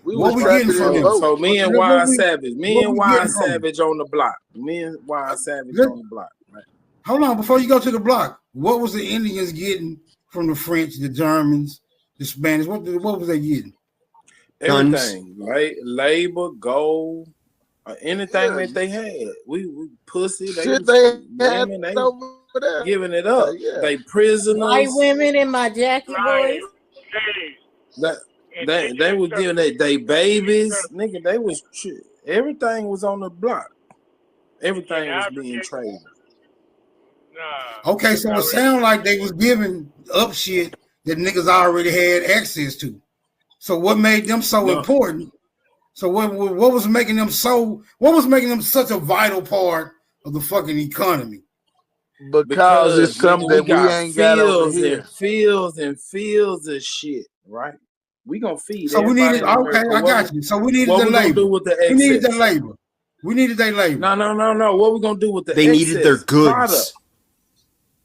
We What was we getting trapping from in them? So boats. me and What Wild we Savage, me what and we Wild getting from them? Savage on the block. Me and Wild Savage Let- on the block. Right? Hold on, before you go to the block, what was the Indians getting from the French, the Germans, the Spanish? What was they getting? Guns. Everything, right? Labor, gold, anything Yeah, that they had. We pussy, they shit was they had women, they over there. giving it up. Yeah. They White prisoners. women and my Jackie Right. boys. Ladies. That they was giving they babies, nigga. They was everything was on the block. Everything was being traded. Nah. Okay, so it sounded like they was giving up shit that niggas already had access to. So what made them so No. important? So what was making them so? What was making them such a vital part of the fucking economy? Because it's something nigga, that we ain't got over fields here. and fields and fields of shit, right? We gonna feed. So we everybody needed. in Okay, America. I got you. So we needed What the we gonna labor. do with the We needed the excess? labor. We needed their labor. No. What we gonna do with the They excess needed their goods. product?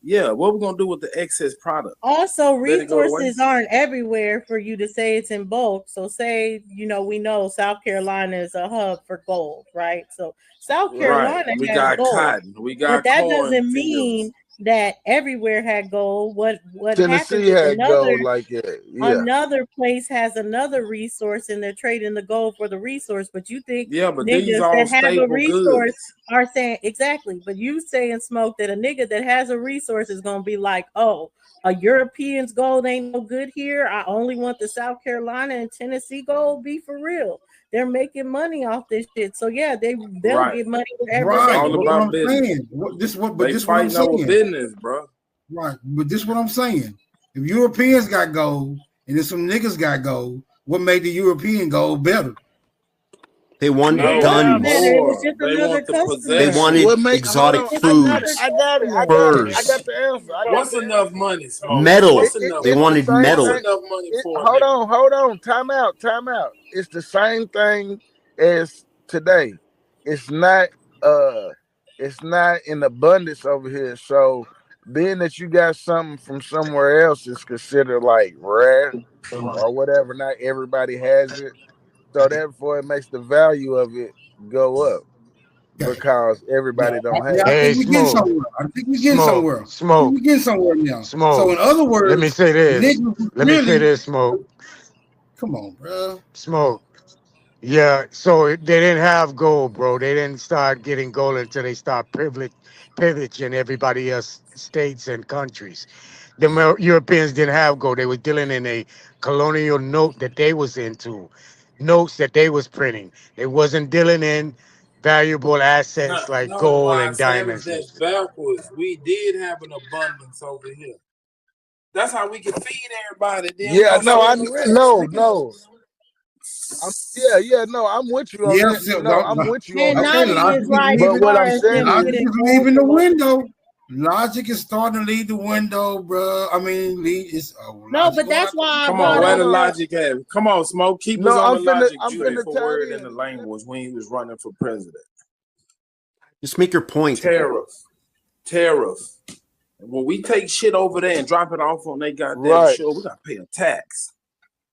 Yeah, what we gonna do with the excess product? Also, Let it go to resources waste? aren't everywhere for you to say it's in bulk. So, say we know South Carolina is a hub for gold, right? So, South Carolina Right. We has got gold, cotton. We but got that corn doesn't fields. mean that everywhere had gold. What happens Tennessee is had gold like that. Yeah. another place has another resource, and they're trading the gold for the resource. But you think Yeah, but these niggas all that have a staple resource goods. are saying exactly, but you saying Smoke that a nigga that has a resource is gonna be like, oh, a European's gold ain't no good here. I only want the South Carolina and Tennessee gold. Be for real. They're making money off this shit. So yeah, they'll Right. get money wherever Right. they All What about I'm business. saying. This what They I'm fighting over saying. business, bro. Right. But this what I'm saying. If Europeans got gold and then some niggas got gold, what made the European gold better? They wanted No, guns. It was more. just They another want the customer. They possession. wanted What make exotic hold on, foods, I got it. I furs, got the answer. I got What's the answer. enough money, Smoke? metal. What's It- enough They it's the money? wanted same metal. What's thing. enough money for a Hold nigga? on. Time out. It's the same thing as today. It's not in abundance over here. So being that you got something from somewhere else is considered like rare or whatever. Not everybody has it. So therefore it makes the value of it go up because everybody don't have I it. think we getting Smoke. somewhere. I think we getting somewhere. Smoke. We getting somewhere now. Smoke. So in other words, Let me say this. niggas Let me say really this, Smoke. come on, bro. Smoke. Yeah, so they didn't have gold, bro. They didn't start getting gold until they start privileging everybody else, states and countries. The Europeans didn't have gold. They were dealing in a colonial note that they was into, notes that they was printing. They wasn't dealing in valuable assets like No, gold Wild and Savage, diamonds. that's backwards. We did have an abundance over here. That's how we can feed everybody. Then we Yeah, gonna no, send the rest. I'm with you on Yeah, that. so No, I'm with you on And that. okay, Nolly logic is is right as But leaving. what far I'm as saying them Logic getting is gold leaving the from other. window. Logic is starting to leave the window, bro. I mean, No, logic but go that's out. why I Come brought on, where up the the logic at? Come on, Smoke. Keep us no, on the logic. I'm finna Beautiful tie word it in the in. language when he was running for president. Just make your point. Tariff. When we take shit over there and drop it off on they goddamn Right. shore, we gotta pay a tax.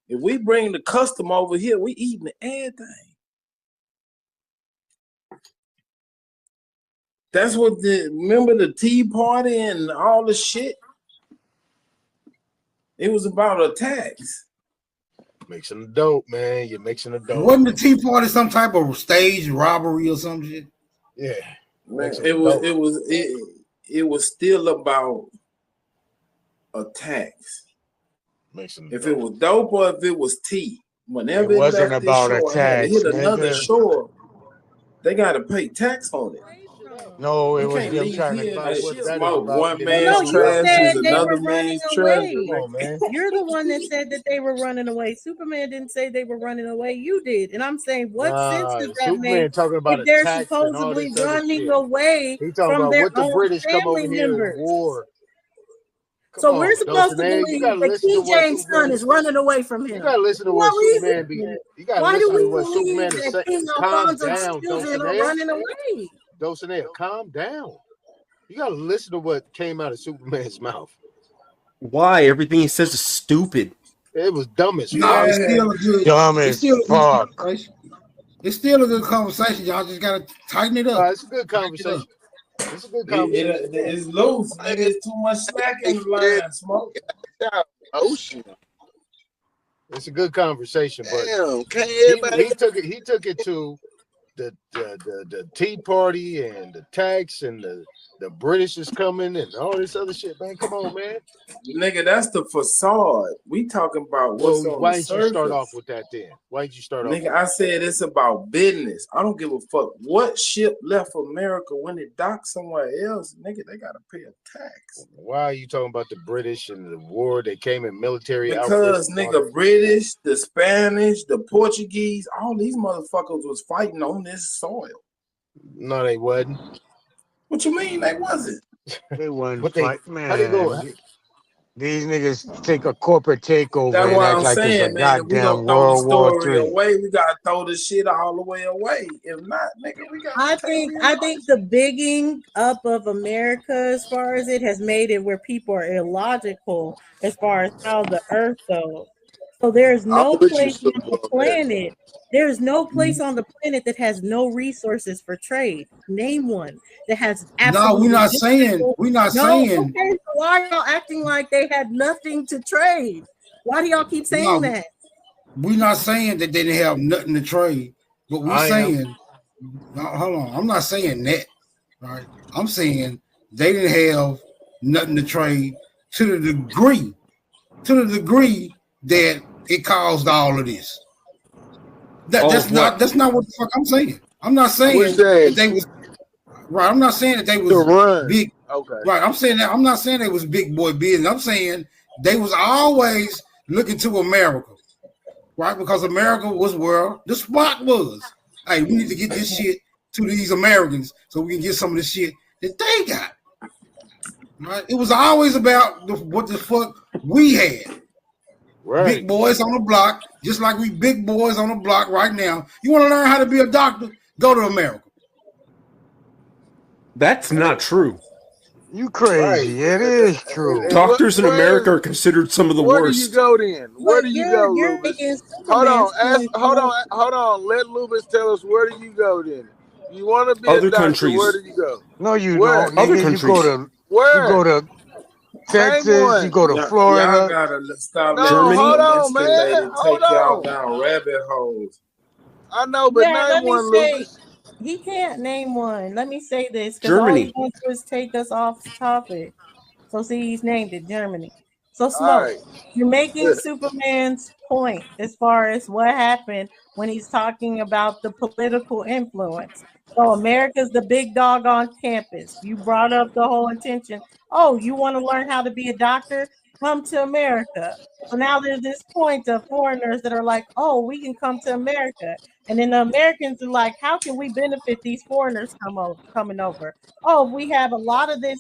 If we bring the custom over here, we eating everything. That's what remember the Tea Party and all the shit? It was about a tax. Mixing the dope, man. You're mixing the dope. Wasn't the Tea Party some type of stage robbery or some shit? Yeah. Man, Mixing it the was dope. it was still about a tax. Mixing the If dope. it was dope or if it was tea. Whenever it wasn't left this about a shore and had to tax, hit another nigga. shore, they gotta pay tax on it. No, it You was can't them leave trying here to. About and what shit that is smoke. about. One Then No, man's another you about trash is said they another were running man's treasure. away. Come on, man. You're the one that said that they were running away. Superman didn't say they were running away. You did. And I'm saying, what sense Nah, does that make Superman talking about if a they're tax and all supposedly this other running shit. away He talking from about their what the own British come over family here and members? war. Come So we're on, supposed to Dulcinea. You believe gotta that listen to King what James' son Superman. is running away from You him. gotta listen to For what what Superman be. reason? You gotta Why do listen we to what believe Superman is that saying. King Calm Alfonso's down, children are Dulcinea. running away? Dulcinea, calm down. You gotta listen to what came out of Superman's mouth. Why? Everything he says is stupid. It was dumb as No, fuck. it's still a good. Dumb It's as still a good fuck. conversation. It's still a good conversation. Y'all just gotta tighten it up. It's a good conversation. It's a good conversation. It's loose. Nigga, it's too much slack in the line, Smoke. Ocean. It's a good conversation, but Damn, can't everybody? he took it to the Tea Party and the tax and the British is coming and all this other shit, man. Come on, man. Nigga, that's the facade. We talking about what's on Why the didn't surface. you start off with that then? Why didn't you start off? Nigga, I said it's about business. I don't give a fuck what ship left America when it docks somewhere else. Nigga, they gotta pay a tax. Why are you talking about the British and the war? They came in military Because outfits. nigga, British, the Spanish, the Portuguese, all these motherfuckers was fighting on this soil. No, they wasn't. What you mean they wasn't? They wasn't What they- fight, how they go- man. These niggas take a corporate takeover That's and what act I'm like saying, it's a man. If we goddamn gonna throw the World War story III. away, we gotta throw the shit all the way away. If not, nigga, we got. I think the bigging up of America as far as it has made it where people are illogical as far as how the earth goes. So there's no with you, place on Super the Bowl, planet. There's no place on the planet that has no resources for trade. Name one that has No, absolutely. we're not saying. We're not saying. Okay, so why are y'all acting like they had nothing to trade? Why do y'all keep saying No. that? We're not saying that they didn't have nothing to trade, but we're I am. saying. No, hold on. I'm not saying that. Right. I'm saying they didn't have nothing to trade to the degree that it caused all of this. That's not what the fuck I'm saying. I'm not saying What's that? that they was right. I'm not saying that they To was run. big. Okay. Right. I'm saying that. I'm not saying they was big boy business. I'm saying they was always looking to America, right? Because America was where the spot was. Hey, we need to get this shit to these Americans so we can get some of the shit that they got. Right? It was always about what the fuck we had. Right. Big boys on the block, just like we big boys on the block right now. You want to learn how to be a doctor? Go to America. That's not true. You crazy. It is true. Doctors in where- America are considered some of the Where do you worst. go then? Where do you go, You're Lubis? making Hold on, Superman's point. hold on. Let Lubis tell us where do you go then? You want to be Other a doctor? countries. Where do you go? No, you Where? don't. Other Nigga, countries. You Where? go to Texas, one. you go to Y'all Florida. gotta stop No, letting Germany. hold them on, man. escalate and Hold take y'all on. down rabbit holes. I know, but Yeah, name let me one, say, Lubis. he can't name one. Let me say this, because all Germany. he wants to do is take us off topic. So see, he's named it Germany. So All Smoke, right. you're making Good. Superman's point as far as what happened when he's talking about the political influence. So America's the big dog on campus. You brought up the whole intention. Oh, you want to learn how to be a doctor? Come to America. So now there's this point of foreigners that are like, oh, we can come to America. And then the Americans are like, how can we benefit these foreigners coming over? Oh, we have a lot of this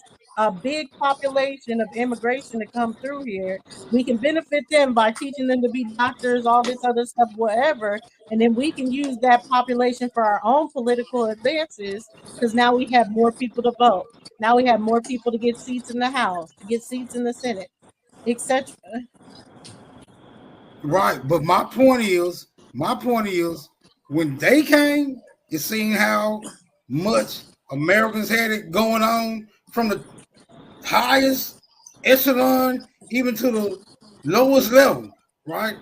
big population of immigration to come through here. We can benefit them by teaching them to be doctors, all this other stuff, whatever. And then we can use that population for our own political advances because now we have more people to vote. Now we have more people to get seats in the House, to get seats in the Senate, etc. Right, but my point is, when they came, and seeing how much Americans had it going on from the highest echelon even to the lowest level, right?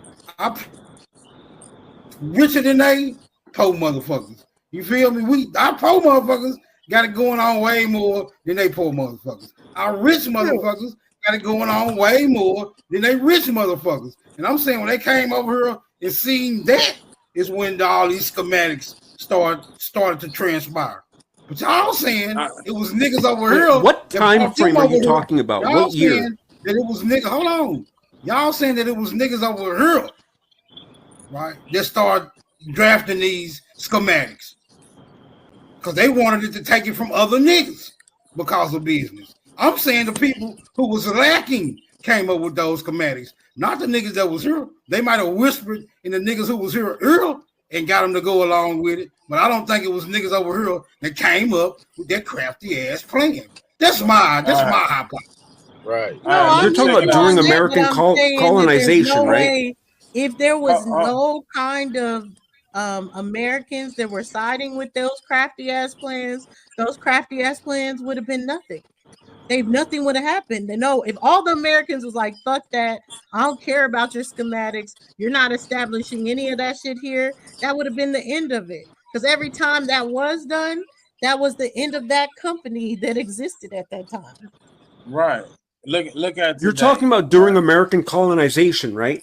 Richer than they poor motherfuckers. You feel me? Our poor motherfuckers got it going on way more than they poor motherfuckers. Our rich motherfuckers got it going on way more than they rich motherfuckers. And I'm saying when they came over here and seen that is when all these schematics started to transpire. But y'all saying it was niggas over here. What that time brought frame them are you over here. talking about? Y'all What year? saying that it was niggas. Hold on. Y'all saying that it was niggas over here, right? That started drafting these schematics because they wanted it to take it from other niggas because of business. I'm saying the people who was lacking came up with those schematics, not the niggas that was here. They might have whispered in the niggas who was here earlier and got them to go along with it, but I don't think it was niggas over here that came up with that crafty ass plan. That's my hypothesis. Right. No, I'm You're talking about during American colonization, right? If there was no kind of Americans that were siding with those crafty ass plans would have been nothing. Nothing would have happened. No, if all the Americans was like, fuck that, I don't care about your schematics, you're not establishing any of that shit here, that would have been the end of it. Because every time that was done, that was the end of that company that existed at that time. Right. Look at You're talking about during American colonization, right?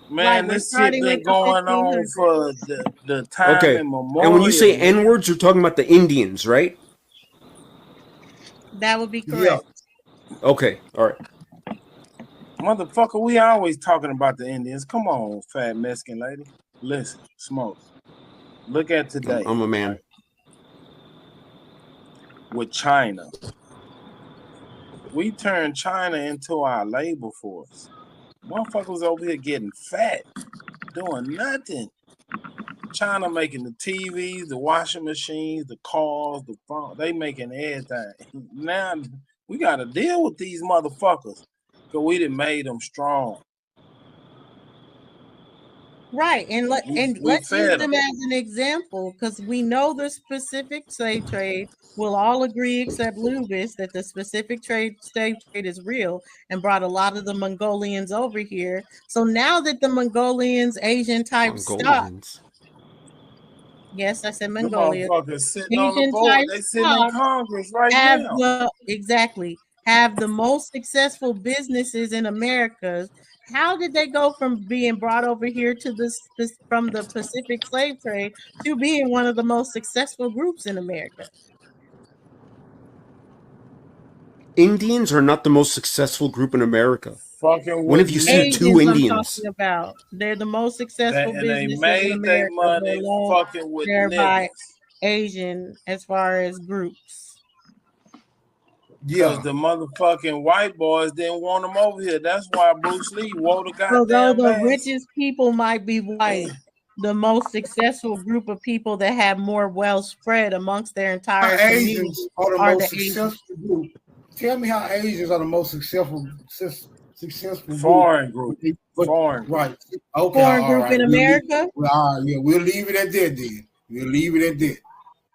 Man, Like, this shit been going on for the time immemorial. And when you say N-words, you're talking about the Indians, right? That would be correct. Yeah. Okay, all right. Motherfucker, we always talking about the Indians. Come on, fat Mexican lady. Listen, smoke. Look at today. I'm a man. With China. We turned China into our labor force. Motherfuckers over here getting fat, doing nothing. China making the TVs, the washing machines, the cars, the phone. They making everything. Now we got to deal with these motherfuckers because we done made them strong. Right, and let's use them as an example because we know the specific slave trade. We'll all agree, except Lubis, that the specific slave trade is real and brought a lot of the Mongolians over here. So now that the Mongolians, Asian type stock, yes, I said Mongolia. Sitting on the board. They sitting in Congress right now. Have the most successful businesses in America. How did they go from being brought over here to this from the Pacific slave trade to being one of the most successful groups in America? Indians are not the most successful group in America. When have you seen two Indians? They're the most successful businesses they in made America. their money fucking with niggas. Asian as far as groups. Because the motherfucking white boys didn't want them over here. That's why Bruce Lee wore the goddamn Although the mask. richest people might be white, the most successful group of people that have more wealth spread amongst their entire community Asians are the most successful group. Tell me how Asians are the most successful foreign group. Foreign right. Okay. Foreign group in America? We'll leave it at that then. We'll leave it at that.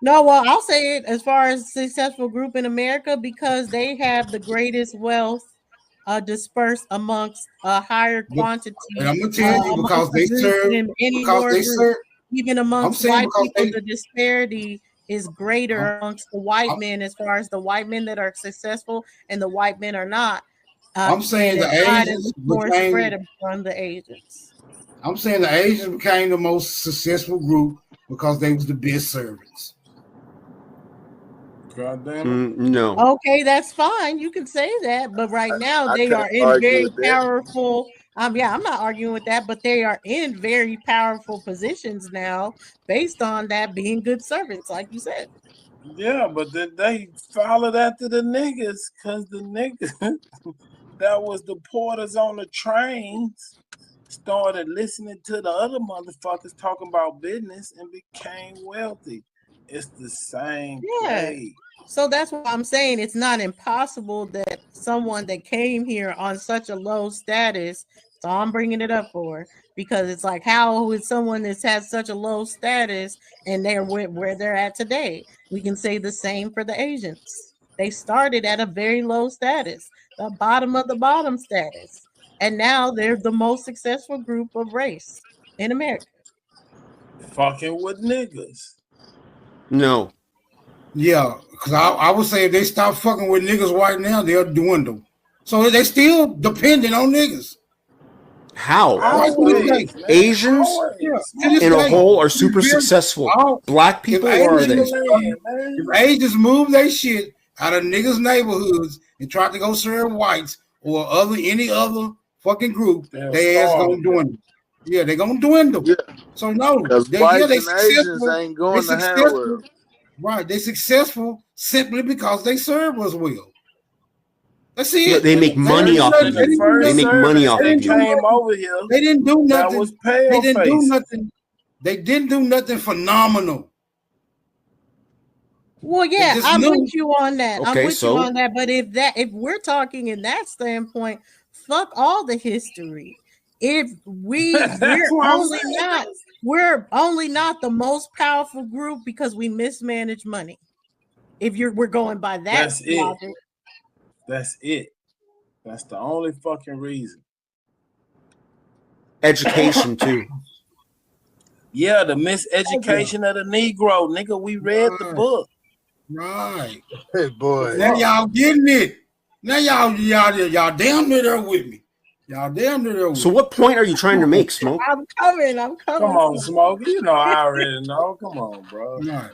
No, well, I'll say it as far as successful group in America because they have the greatest wealth dispersed amongst a higher quantity. And I'm gonna tell you because they serve even amongst white people, the disparity is greater amongst the white men as far as the white men that are successful and the white men are not. I'm saying the Asians more spread among the Asians. I'm saying the Asians became the most successful group because they was the best servants. No. Okay, that's fine. You can say that, but right now they are in very powerful. I'm not arguing with that, but they are in very powerful positions now, based on that being good servants, like you said. Yeah, but then they followed after the niggas because the niggas that was the porters on the trains started listening to the other motherfuckers talking about business and became wealthy. It's the same play. So that's what I'm saying. It's not impossible that someone that came here on such a low status, so I'm bringing it up for, because it's like, how is someone that's had such a low status and they're where they're at today? We can say the same for the Asians. They started at a very low status, the bottom of the bottom status, and now they're the most successful group of race in America. Fucking with niggas. No. Yeah, because I would say if they stop fucking with niggas right now, they'll dwindle. So they still dependent on niggas. How? Asians in a whole are super successful. Black people, or are they? If Asians move their shit out of niggas' neighborhoods and try to go serve whites or any other fucking group, they ass gonna dwindle. Yeah, they're gonna dwindle. Yeah. So no, they Asians ain't going to handle it. Right, they're successful simply because they serve us well. That's it. Yeah, they make money off of it. They make money off of it. Came over here. They didn't do nothing. That was pale they didn't do nothing. They didn't do nothing phenomenal. Well, yeah, I'm with you on that. Okay, I'm with you on that. But if we're talking in that standpoint, fuck all the history. If we're only not the most powerful group because we mismanage money. If we're going by that That's logic. it. That's it. That's the only fucking reason. Education too. Yeah, the miseducation of the Negro, nigga. We read the book. Right. Hey, boy. Now y'all getting it. Now y'all damn near there with me. Y'all damn near there with me. So what point are you trying to make, Smoke? I'm coming. Come on, Smoke. You know I already know. Come on, bro. Right.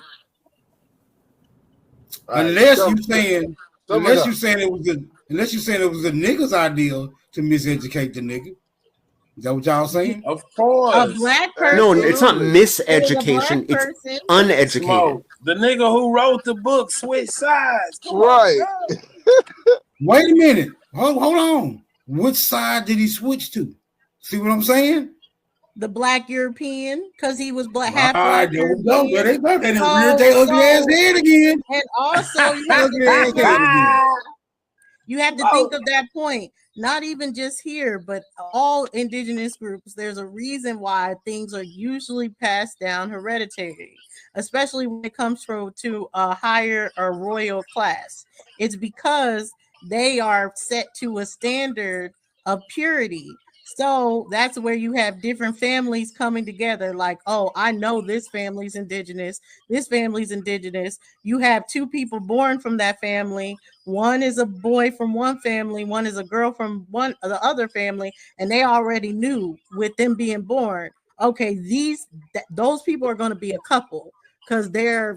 Unless you're saying it was a nigga's idea to miseducate the nigga. Is that what y'all saying? Of course. A black person. No, it's not miseducation. It's uneducated. Smoke. The nigga who wrote the book switched sides. Come right. On, wait a minute. Hold on. Which side did he switch to? See what I'm saying? The black European, because he was black. Half black. There we go. There they go. They reared their ugly ass head again. And also, you have to think of that point. Not even just here, but all indigenous groups. There's a reason why things are usually passed down hereditary, especially when it comes to a higher or royal class. It's because they are set to a standard of purity. So that's where you have different families coming together. Like, oh, I know this family's indigenous. This family's indigenous. You have two people born from that family. One is a boy from one family. One is a girl from the other family. And they already knew with them being born, okay, those people are going to be a couple because they're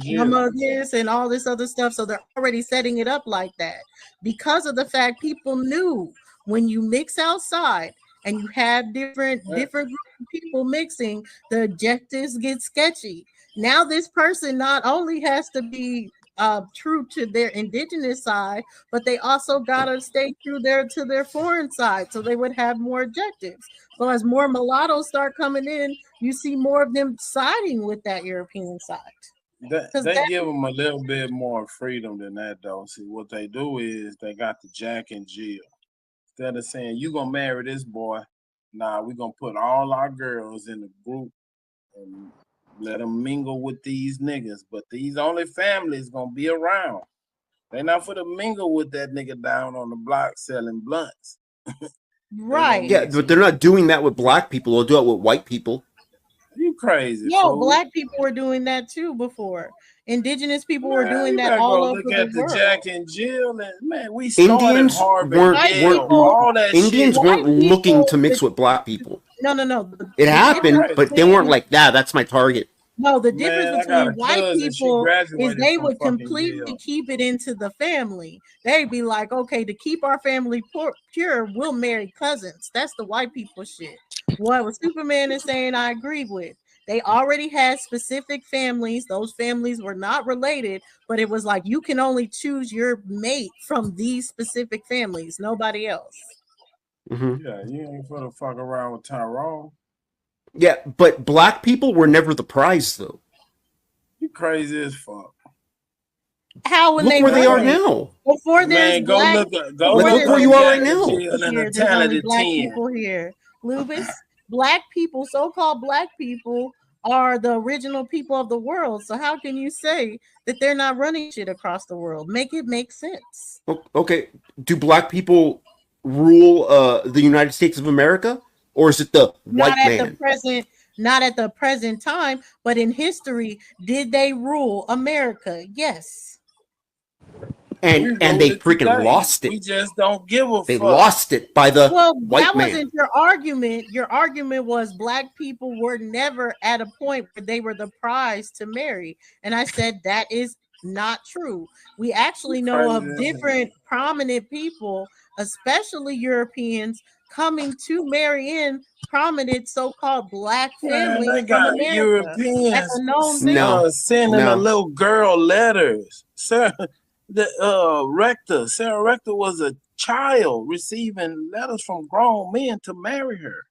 mama this and all this other stuff. So they're already setting it up like that because of the fact people knew. When you mix outside and you have different groups of people mixing, the objectives get sketchy. Now this person not only has to be true to their indigenous side, but they also gotta stay true to their foreign side, so they would have more objectives. So as more mulattoes start coming in, you see more of them siding with that European side. They give them a little bit more freedom than that, though. See, what they do is they got the Jack and Jill. Instead of saying, you going to marry this boy, nah, we're going to put all our girls in a group and let them mingle with these niggas. But these only families going to be around. They not for to mingle with that nigga down on the block selling blunts. Right. Yeah, but they're not doing that with black people. They'll do it with white people. You crazy. Yo, fool. Black people were doing that too before. Indigenous people were doing that all over the world. Look at the Jack and Jill, and man, we started Harvard. Indians weren't looking to mix with black people. No. It happened, but they weren't like, that's my target. No, the difference between white people is they would completely keep it into the family. They'd be like, okay, to keep our family pure, we'll marry cousins. That's the white people shit. What Superman is saying, I agree with. They already had specific families. Those families were not related, but it was like you can only choose your mate from these specific families, nobody else. Mm-hmm. Yeah, you ain't gonna fuck around with Tyrone. Yeah, but black people were never the prize, though. You crazy as fuck. How when look where they are now? Before there's go black, look where you are right now. There's only black people here. Lubis, black people, so-called black people, are the original people of the world. So how can you say that they're not running shit across the world? Make it make sense. Okay, do black people rule the United States of America? Or is it the white man? Not at the present time, but in history, did they rule America? Yes. And they freaking lost it. We just don't give a fuck. They lost it by the white man. That wasn't your argument. Your argument was black people were never at a point where they were the prize to marry. And I said that is not true. We actually know of different prominent people, especially Europeans, coming to marry in prominent so-called black families. They got Europeans sending a little girl letters. Sarah Rector was a child receiving letters from grown men to marry her.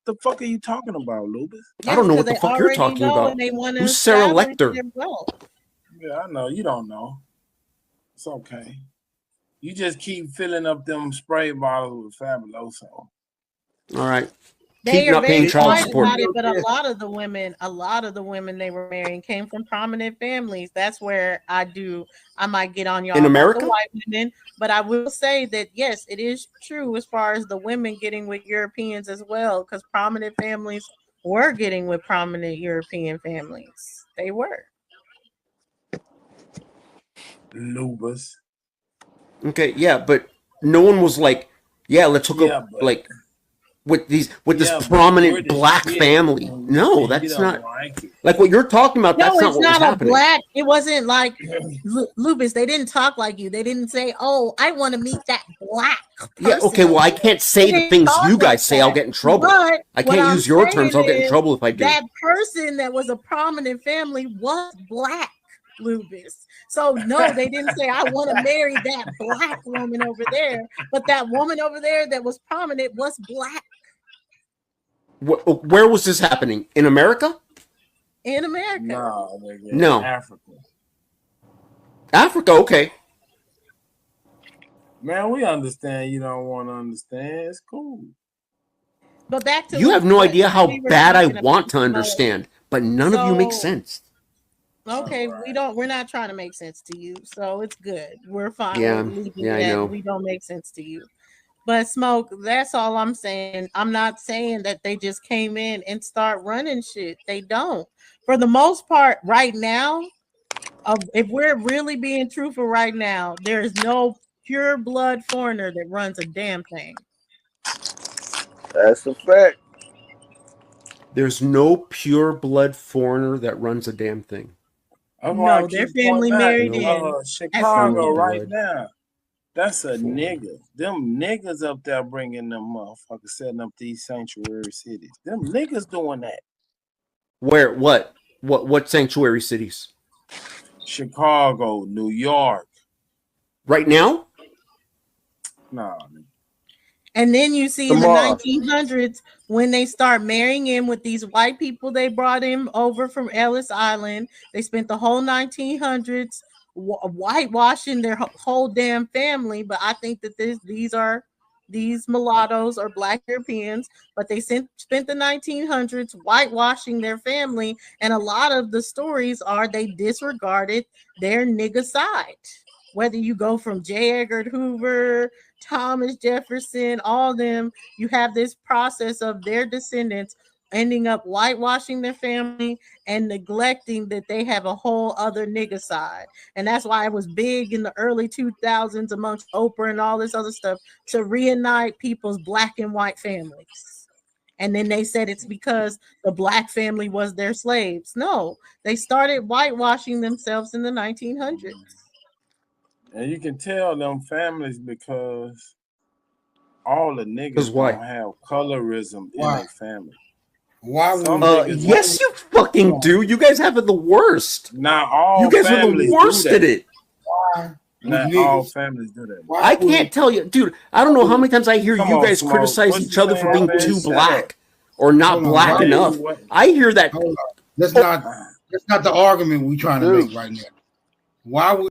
The fuck are you talking about, Lubis? I don't know what the fuck you're talking about. Who's Sarah Lecter? Yeah, I know. You don't know. It's okay. You just keep filling up them spray bottles with Fabuloso. All right. They Keep are not paying very child quiet support. about it, but a lot of the women they were marrying came from prominent families. That's where I might get on y'all In about America? the white women, but I will say that yes, it is true as far as the women getting with Europeans as well, because prominent families were getting with prominent European families. They were. Lubas. Okay, yeah, but no one was like, yeah, let's hook up like with this prominent British black shit, family. No, you that's don't not like it. like what you're talking about. No, That's not it's what was not a happening. black. It wasn't like Lupus. They didn't talk like you. They didn't say, "Oh, I want to meet that black person." Yeah, okay, well, I can't say the things you guys say. I'll get in trouble. But I can't use your terms. I'll get in trouble if I do. That person that was a prominent family was black, Lupus. So no, they didn't say, "I want to marry that black woman over there." But that woman over there that was prominent was black. Where was this happening? In America? In America. No. Africa, okay. Man, we understand you don't want to understand. It's cool. But back to you have no idea how bad I want to about understand, but none of you make sense. Okay, we're not trying to make sense to you, so it's good. We're fine. Yeah, We're I know. We don't make sense to you. But Smoke, that's all I'm saying. I'm not saying that they just came in and start running shit. They don't. For the most part, right now, if we're really being truthful right now, there is no pure blood foreigner that runs a damn thing. That's a fact. There's no pure blood foreigner that runs a damn thing. No, their family married in Chicago right now. That's a nigga. Them niggas up there bringing them motherfuckers setting up these sanctuary cities. Them niggas doing that. Where? What sanctuary cities? Chicago, New York. Right now? No. And then you see in the 1900s when they start marrying in with these white people they brought in over from Ellis Island. They spent the whole 1900s whitewashing their whole damn family. But I think that these mulattoes are black Europeans, but they spent the 1900s whitewashing their family. And a lot of the stories are they disregarded their nigga side. Whether you go from J. Edgar Hoover, Thomas Jefferson, all them, you have this process of their descendants ending up whitewashing their family and neglecting that they have a whole other nigga side. And that's why it was big in the early 2000s amongst Oprah and all this other stuff to reunite people's black and white families. And then they said it's because the black family was their slaves. No, they started whitewashing themselves in the 1900s. And you can tell them families because all the niggas don't have colorism in their family. Why? Yes, you fucking do. You guys have it the worst. Not all. You guys are the worst at it. Not all families do that. I can't tell you, dude. I don't know how many times I hear you guys criticize each other for being too black or not black enough. I hear that. That's not the argument we're trying to make right now. Why would